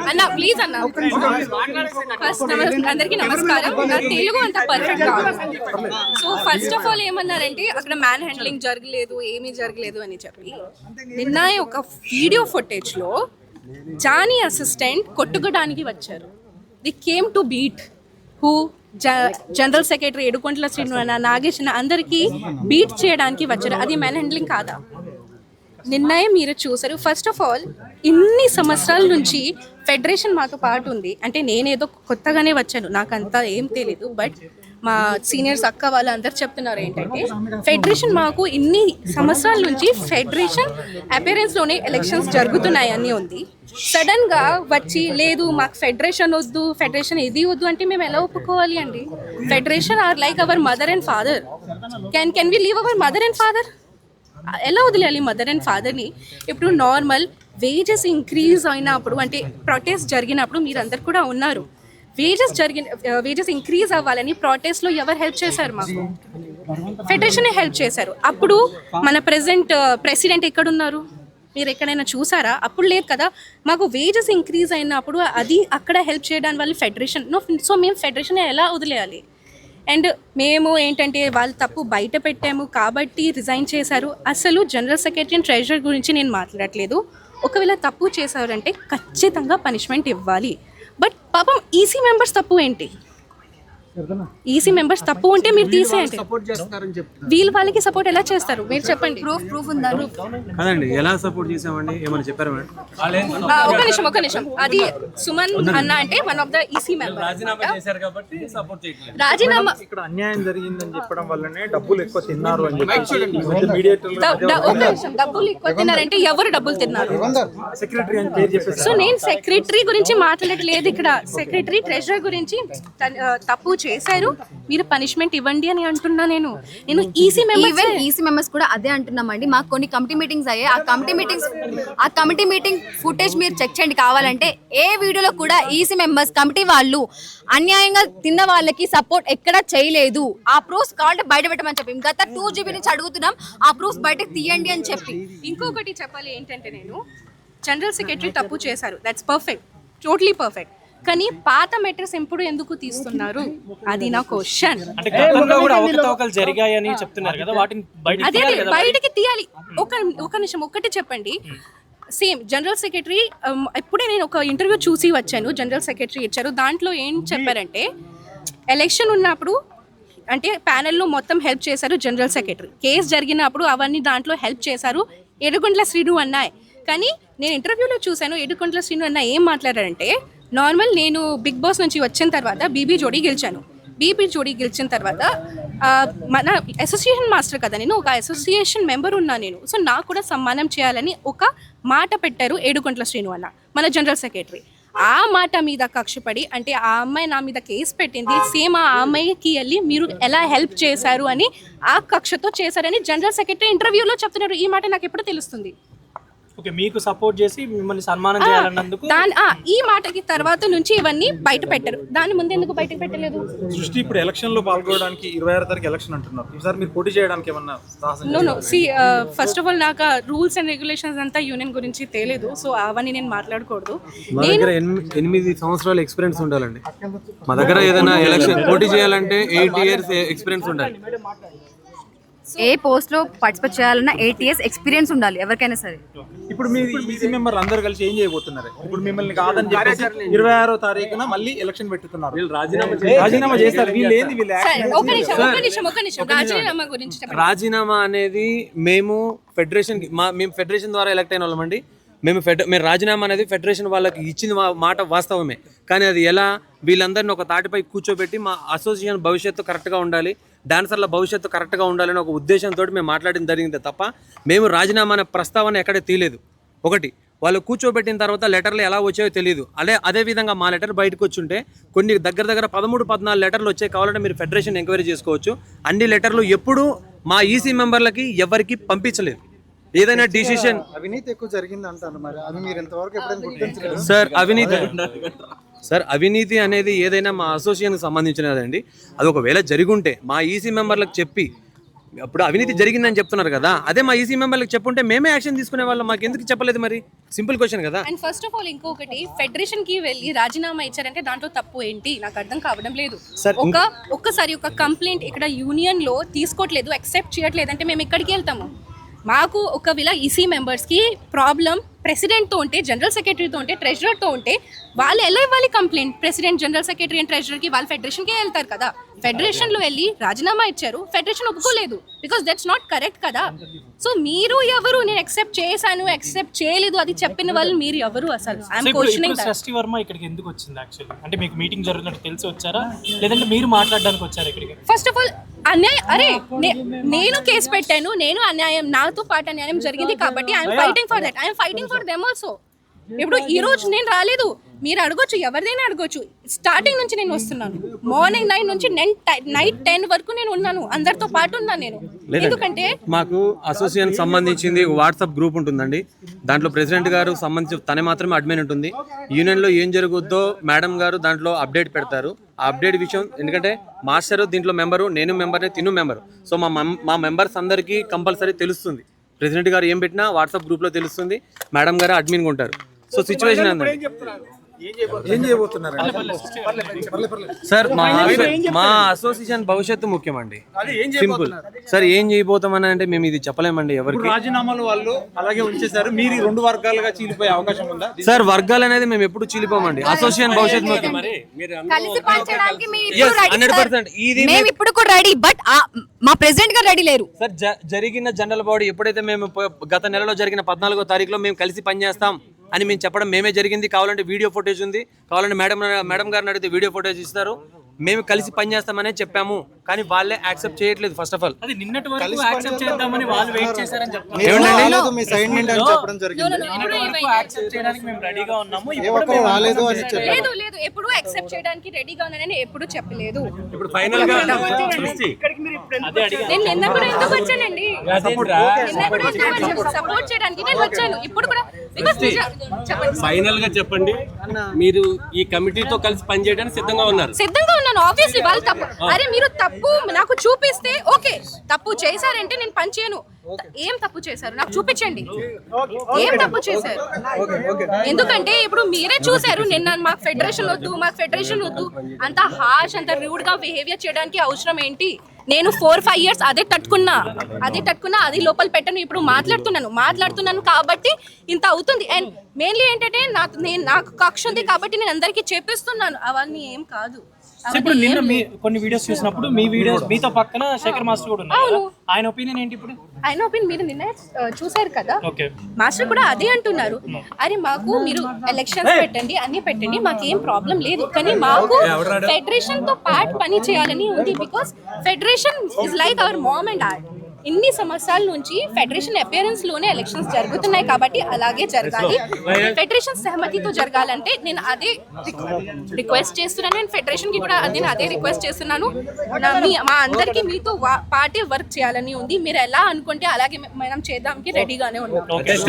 అన్న ప్లీజ్ అన్న ఫస్ట్ అందరికి నమస్కారం. నా తెలుగు అంత పర్ఫెక్ట్ కాదు. సో ఫస్ట్ ఆఫ్ ఆల్ ఏమన్నారంటే అక్కడ మ్యాన్ హ్యాండ్లింగ్ జరగలేదు, ఏమీ జరగలేదు అని చెప్పి నిన్న ఒక వీడియో ఫుటేజ్ లో జానీ అసిస్టెంట్ కొట్టుకోవడానికి వచ్చారు. The came to beat who general secretary ఏడుకొండల శ్రీను నాగేష్ అందరికీ బీట్ చేయడానికి వచ్చారు. అది మ్యాన్ హ్యాండ్లింగ్ కాదా? నిర్ణయం మీరు చూసారు. ఫస్ట్ ఆఫ్ ఆల్ ఇన్ని సంవత్సరాల నుంచి ఫెడరేషన్ మాతో పాటు ఉంది. అంటే నేనేదో కొత్తగానే వచ్చాను, నాకు అంతా ఏం తెలీదు. బట్ మా సీనియర్స్ అక్క వాళ్ళు అందరు చెప్తున్నారు ఏంటంటే ఫెడరేషన్ మాకు ఇన్ని సంవత్సరాల నుంచి ఫెడరేషన్ అపీరెన్స్లోనే ఎలక్షన్స్ జరుగుతున్నాయి అని ఉంది. సడన్గా వచ్చి లేదు మాకు ఫెడరేషన్ వద్దు, ఫెడరేషన్ ఇది వద్దు అంటే మేము ఎలా ఒప్పుకోవాలి అండి? Federation are like our mother and father. Can we leave our mother and father? ఎలా వదిలేయాలి మదర్ అండ్ ఫాదర్ని? ఇప్పుడు నార్మల్ వేజెస్ ఇంక్రీజ్ అయినప్పుడు అంటే ప్రొటెస్ట్ జరిగినప్పుడు మీరందరు కూడా ఉన్నారు. వేజెస్ ఇంక్రీజ్ అవ్వాలని ప్రొటెస్ట్లో ఎవరు హెల్ప్ చేశారు? మాకు ఫెడరేషనే హెల్ప్ చేశారు. అప్పుడు మన ప్రెసిడెంట్ ఎక్కడున్నారు? మీరు ఎక్కడైనా చూసారా? అప్పుడు లేదు కదా. మాకు వేజెస్ ఇంక్రీజ్ అయినప్పుడు అది అక్కడ హెల్ప్ చేయడానికి వాళ్ళు ఫెడరేషన్. సో మేము ఫెడరేషన్ ఎలా వదిలేయాలి? అండ్ మేము ఏంటంటే వాళ్ళు తప్పు బయట పెట్టాము కాబట్టి రిజైన్ చేశారు. అసలు జనరల్ సెక్రటరీ అండ్ ట్రెజరర్ గురించి నేను మాట్లాడట్లేదు. ఒకవేళ తప్పు చేశారంటే ఖచ్చితంగా పనిష్మెంట్ ఇవ్వాలి. బట్ పాపం ఈసీ మెంబర్స్ తప్పు ఏంటి? ఈసీ మెంబర్స్ తప్పు ఉంటే మీరు తీసేయండి. వీళ్ళు వాళ్ళకి సపోర్ట్ ఎలా చేస్తారు మీరు చెప్పండి? ప్రూఫ్ ఉందా? అదండి ఎలా సపోర్ట్ చేసామండి ఏమని చెప్పారు మేడం? ఒక నిమిషం అది సుమన్ అన్న అంటే one of the EC member రాజీనామా ఇక్కడ అన్యాయం జరిగిందని చెప్పడం వల్లనే డబ్బులు ఎక్కువ తిన్నారు అని డబ్బులు ఎక్కువ తిన్నారంటే ఎవరు డబ్బులు తిన్నారు? సెక్రటరీ అని పేరు చెప్పేసి. సో నేను సెక్రటరీ గురించి మాట్లాడట్లేదు ఇక్కడ. సెక్రటరీ ట్రెజరర్ గురించి తప్పు చేశారు, మీరు పనిష్మెంట్ ఇవ్వండి అని అంటున్నా. నేను ఈసీ మెంబర్స్ కూడా అదే అంటున్నామండి. మాకు కొన్ని కమిటీ మీటింగ్స్ అయ్యాయి. ఆ కమిటీ మీటింగ్ ఫుటేజ్ మీరు చెక్ చేయండి కావాలంటే. ఏ వీడియోలో కూడా ఈసీ మెంబర్స్ కమిటీ వాళ్ళు అన్యాయంగా తిన్న వాళ్ళకి సపోర్ట్ ఎక్కడ చేయలేదు. ఆ ప్రూఫ్స్ కావాలంటే బయట పెట్టమని చెప్పి గత 2 GB నుంచి అడుగుతున్నాం. ఆ ప్రూఫ్స్ బయటకు తీయండి అని చెప్పి. ఇంకొకటి చెప్పాలి ఏంటంటే నేను జనరల్ సెక్రటరీ తప్పు చేశారు, దట్స్ పర్ఫెక్ట్, టోటలీ పర్ఫెక్ట్. కానీ పాత మెటర్స్ ఎప్పుడు ఎందుకు తీస్తున్నారు? అది నా క్వశ్చన్. అదే బయటకి తీయాలి. ఒక నిమిషం ఒక్కటి చెప్పండి. సేమ్ జనరల్ సెక్రటరీ ఇప్పుడే నేను ఒక ఇంటర్వ్యూ చూసి వచ్చాను, జనరల్ సెక్రటరీ ఇచ్చారు. దాంట్లో ఏం చెప్పారంటే ఎలక్షన్ ఉన్నప్పుడు అంటే ప్యానెల్లో మొత్తం హెల్ప్ చేశారు జనరల్ సెక్రటరీ. కేసు జరిగినప్పుడు అవన్నీ దాంట్లో హెల్ప్ చేశారు ఏడుకొండల శ్రీను అన్నాయ్. కానీ నేను ఇంటర్వ్యూలో చూశాను ఏడుకొండల శ్రీను అన్న ఏం మాట్లాడారంటే నార్మల్ నేను బిగ్ బాస్ నుంచి వచ్చిన తర్వాత బీబీ జోడీ గెలిచిన తర్వాత మన అసోసియేషన్ మాస్టర్ కదా, నేను ఒక అసోసియేషన్ మెంబర్ ఉన్నా నేను. సో నాకు కూడా సన్మానం చేయాలని ఒక మాట పెట్టారు ఏడుకొండల శ్రీను అన్న మన జనరల్ సెక్రటరీ. ఆ మాట మీద కక్షపడి అంటే ఆ అమ్మాయి నా మీద కేసు పెట్టింది, సేమ్ ఆ అమ్మాయికి వెళ్ళి మీరు ఎలా హెల్ప్ చేశారు అని ఆ కక్షతో చేశారని జనరల్ సెక్రటరీ ఇంటర్వ్యూలో చెప్తున్నారు. ఈ మాట నాకు ఎప్పుడు తెలుస్తుంది? ఓకే, మీకు సపోర్ట్ చేసి మిమ్మల్ని సన్మానం చేయాలన్నందుకు ఈ మాటకి తర్వాత నుంచి ఇవన్నీ బయట పెట్టరు. దాని ముందు ఎందుకు బయటకు పెట్టలేదు? సృష్టి ఇప్పుడు ఎలక్షన్ లో పాల్గొనడానికి 26 తారీఖు ఎలక్షన్ అంటున్నారు. ఈసారి మీరు పోటీ చేయడానికి ఏమన్నా నో ఫస్ట్ ఆఫ్ ఆల్ నాకు రూల్స్ అండ్ రెగ్యులేషన్స్ అంతా యూనియన్ గురించి తెలియదు. సో అవన్నీ నేను మాట్లాడకూడదు. మా దగ్గర 8 సంవత్సరాల ఎక్స్పీరియన్స్ ఉండాలండి. మా దగ్గర ఏదైనా ఎలక్షన్ పోటీ చేయాలంటే 8 years ఎక్స్పీరియన్స్ ఉండాలి. ఏ పోస్ట్ లో పార్టిసిపేట్ చేయాలన్నా 8 years ఎక్స్పీరియన్స్ ఉండాలి ఎవరికైనా సరే. ఇప్పుడు మీ ఈసీ మెంబర్ అందరూ కలిసి ఏం చేయబోతున్నారు? ఇప్పుడు మిమ్మల్ని కాదని చెప్పేసి 26వ తారీఖున మళ్ళీ ఎలక్షన్ పెట్టుతున్నారు. రాజీనామా చేస్తారు. రాజీనామా అనేది మేము ఫెడరేషన్ ద్వారా ఎలక్ట్ అయిన వాళ్ళమండి. మేము రాజీనామా అనేది ఫెడరేషన్ వాళ్ళకి ఇచ్చిన మాట వాస్తవమే. కానీ అది ఎలా వీళ్ళందరినీ ఒక తాటిపై కూర్చోబెట్టి మా అసోసియేషన్ భవిష్యత్తు కరెక్ట్గా ఉండాలి, డాన్సర్ల భవిష్యత్తు కరెక్ట్గా ఉండాలని ఒక ఉద్దేశంతో మేము మాట్లాడడం జరిగింది తప్ప మేము రాజీనామా అనే ప్రస్తావన ఎక్కడ తీయలేదు. ఒకటి వాళ్ళు కూర్చోబెట్టిన తర్వాత లెటర్లు ఎలా వచ్చాయో తెలియదు. అదేవిధంగా మా లెటర్ బయటకు వచ్చుంటే కొన్ని దగ్గర 13-14 లెటర్లు వచ్చాయి. కావాలంటే మీరు ఫెడరేషన్ ఎంక్వైరీ చేసుకోవచ్చు. అన్ని లెటర్లు ఎప్పుడూ మా ఈసీ మెంబర్లకి ఎవరికి పంపించలేదు. ఏదైనా డిసిషన్ అవినీతి ఎక్కువ జరిగింది అంటారు. మరి అది మీరు ఎంతవరకు ఎప్పుడైనా గుర్తించలేదు? సార్ అవినీతి అనేది ఏదైనా మా అసోసియేషన్కి సంబంధించినదండి. అది ఒకవేళ జరుగుంటే మా ఈసీ మెంబర్లకు చెప్పి అప్పుడు అవినీతి జరిగిందని చెప్తున్నారు కదా, అదే మా ఈసీ మెంబర్లకు చెప్పుంటే మేమే యాక్షన్ తీసుకునే వాళ్ళం, మాకు ఎందుకు చెప్పలేదు మరి? సింపుల్ క్వశ్చన్ కదా. అండ్ ఫస్ట్ ఆఫ్ ఆల్ ఇంకొకటి, ఫెడరేషన్ కి వెళ్ళి రాజీనామా ఇచ్చారంటే దాంట్లో తప్పు ఏంటి నాకు అర్థం కావడం లేదు. ఒక్కసారి ఒక కంప్లైంట్ ఇక్కడ యూనియన్ లో తీసుకోవట్లేదు, యాక్సెప్ట్ చేయట్లేదు అంటే మేము ఎక్కడికి వెళ్తాము? మాకు ఒకవేళ ఈసీ మెంబర్స్కి ప్రాబ్లం ప్రెసిడెంట్తో ఉంటే, జనరల్ సెక్రటరీతో ఉంటే, ట్రెజరర్తో ఉంటే వాళ్ళు ఎలా ఇవ్వాలి complaint? President, general secretary and ట్రెజరర్కి వాళ్ళు ఫెడరేషన్కే వెళ్తారు కదా. ఫెడరేషన్లో వెళ్ళి రాజీనామా ఇచ్చారు, ఫెడరేషన్ ఒప్పుకోలేదు, బికాస్ దట్స్ నాట్ కరెక్ట్ కదా. సో మీరు ఎవరు? నేను యాక్సెప్ట్ చేశాను, యాక్సెప్ట్ చేయలేదు అది చెప్పిన వాళ్ళు మీరు ఎవరు అసలు? I'm questioning. షష్ఠి వర్మ ఇక్కడికి ఎందుకు వచ్చింది యాక్చువల్లీ? అంటే మీకు మీటింగ్ జరుగుతున్నట్టు తెలిసి వచ్చారా, లేదంటే మీరు మాట్లాడడానికి వచ్చారా ఇక్కడికి? ఫస్ట్ ఆఫ్ ఆల్ అన్యాయం, అరే నేను కేసు పెట్టాను, నేను అన్యాయం, నాతో పాటు అన్యాయం జరిగింది కాబట్టి I'm fighting for that, I'm fighting for them also. ఇప్పుడు ఈ రోజు నేను రాలేదు, మీరు అడగొచ్చు, ఎవరిదైనా అడగొచ్చు. స్టార్టింగ్ నుంచి నేను వస్తున్నాను, మార్నింగ్ 9 నుంచి నైట్ 10 వరకు నేను ఉన్నాను, అందరితో పాటు ఉన్నాను నేను. ఎందుకంటే మాకు అసోసియేషన్ సంబంధించింది వాట్సాప్ గ్రూప్ ఉంటుందండి, దాంట్లో ప్రెసిడెంట్ గారు సంబంధించి తనే మాత్రమే అడ్మిన్ ఉంటుంది. యూనియన్లో ఏం జరుగుద్దో మేడం గారు దాంట్లో అప్డేట్ పెడతారు. ఆ అప్డేట్ విషయం, ఎందుకంటే మాస్టర్ దీంట్లో మెంబరు, నేను మెంబర్ని, తిను మెంబరు. సో మా మెంబర్స్ అందరికీ కంపల్సరీ తెలుస్తుంది. ప్రెసిడెంట్ గారు ఏం పెట్టినా వాట్సాప్ గ్రూప్లో తెలుస్తుంది, మేడం గారు అడ్మిన్గా ఉంటారు. సో సిచ్యువేషన్ ఏంటంటే ఏం చేయబోతున్నారు సార్, మా అసోసియేషన్ భవిష్యత్తు ముఖ్యమండి, సింపుల్. సార్ ఏం చేయబోతామని అంటే మేము ఇది చెప్పలేమండి ఎవరికి. రాజీనామాలు వాళ్ళు అలాగే ఉంచేశారు, మీరు 2 వర్గాలుగా చీలిపోయే అవకాశం ఉందా? సార్ వర్గాలు అనేది మేము ఎప్పుడు చీలిపోమండి, అసోసియేషన్ భవిష్యత్తు ముఖ్యం. కలిసి పనిచేయడానికి Yes, 100%. మేము ఇప్పుడు కూడా రెడీ, బట్ మా ప్రెసిడెంట్ గారు రెడీ లేరు. సార్ జరిగిన జనరల్ బాడీ ఎప్పుడైతే మేము గత నెలలో జరిగిన 14వ తారీఖులో మేము కలిసి పనిచేస్తాం అని మేము చెప్పడం మేమే జరిగింది. కావాలంటే వీడియో ఫుటేజ్ ఉంది, కావాలంటే మేడం గారిని అడిగితే వీడియో ఫుటేజ్ ఇస్తారు. మేము కలిసి పనిచేస్తామనే చెప్పాము, కానీ వాళ్ళే యాక్సెప్ట్ చేయట్లేదు. ఫస్ట్ ఆఫ్ ఆల్ అది నిన్నటి వరకు యాక్సెప్ట్ చేద్దామని వాళ్ళు వెయిట్ చేశారని చెప్తున్నారు. మీ సైడ్ నుండి అని చెప్పడం జరిగింది. యాక్సెప్ట్ చేయడానికి మేము రెడీగా ఉన్నాము, ఏ ఒక్కరు రాలేదు అని చెప్పారు. లేదు లేదు, ఎప్పుడు యాక్సెప్ట్ చేయడానికి రెడీగా ఉన్నానని ఎప్పుడు చెప్పలేదు. ఇప్పుడు ఫైనల్ గా అదే అడిగాను. నేను నిన్న కూడా ఎందుకు వచ్చానండి, సపోర్ట్ చేయడానికి నేను వచ్చాను. ఇప్పుడు కూడా because చెప్పండి, ఫైనల్ గా చెప్పండి, మీరు ఈ కమిటీతో కలిసి పనిచేయడానికి సిద్ధంగా ఉన్నారు? సిద్ధంగా ఉన్నాను. ఆబ్వియస్లీ వాళ్ళు తప్పు, అరే మీరు తప్పు నాకు చూపిస్తే ఓకే, తప్పు చేశారంటే నేను పని చేయను. ఏం తప్పు చేశారు నాకు చూపించండి, ఏం తప్పు చేశారు. ఎందుకంటే ఇప్పుడు మీరే చూసారు నిన్న, మాకు ఫెడరేషన్ వద్దు, మాకు ఫెడరేషన్ వద్దు, అంత హార్ష్, అంత రూడ్ గా బిహేవియర్ చేయడానికి అవసరం ఏంటి? నేను 4-5 years అదే తట్టుకున్నా, అది లోపల పెట్టను. ఇప్పుడు మాట్లాడుతున్నాను కాబట్టి ఇంత అవుతుంది. అండ్ మెయిన్లీ ఏంటంటే నాకు కక్ష ఉంది కాబట్టి నేను అందరికీ చెప్పిస్తున్నాను, అవన్నీ ఏం కాదు. ఇప్పుడు నిన్న మీ కొన్ని వీడియోస్ చూసినప్పుడు మీ వీడియోస్ మీతో పక్కన శేఖర్ మాస్టర్ కూడా ఉన్నారు, ఆయన ఒపీనియన్ ఏంటి? ఇప్పుడు ఆయన ఒపీనియన్ మీరు నిన్న చూసారు కదా, ఓకే, మాస్టర్ కూడా అదే అంటున్నారు. అరే మాకు మీరు ఎలక్షన్స్ పెట్టండి, అన్ని పెట్టండి, మాకేం ప్రాబ్లం లేదు, కానీ మాకు ఫెడరేషన్ తో పాటు పని చేయాలని ఉంది. Because federation is like our mom and dad. ఇన్ని సంవత్సరాల నుంచి ఫెడరేషన్ అపియరెన్స్ లోనే ఎలక్షన్స్ జరుగుతున్నాయి కాబట్టి అలాగే జరగాలి. ఫెడరేషన్ సహమతితో జరగాలంటే నేను అదే రిక్వెస్ట్ చేస్తున్నాను. నేను ఫెడరేషన్ కి కూడా నేను అదే రిక్వెస్ట్ చేస్తున్నాను. మా అందరికి మీతో పార్టీ వర్క్ చేయాలని ఉంది. మీరు ఎలా అనుకుంటే అలాగే మనం చేద్దాంకి రెడీగానే ఉన్నాం.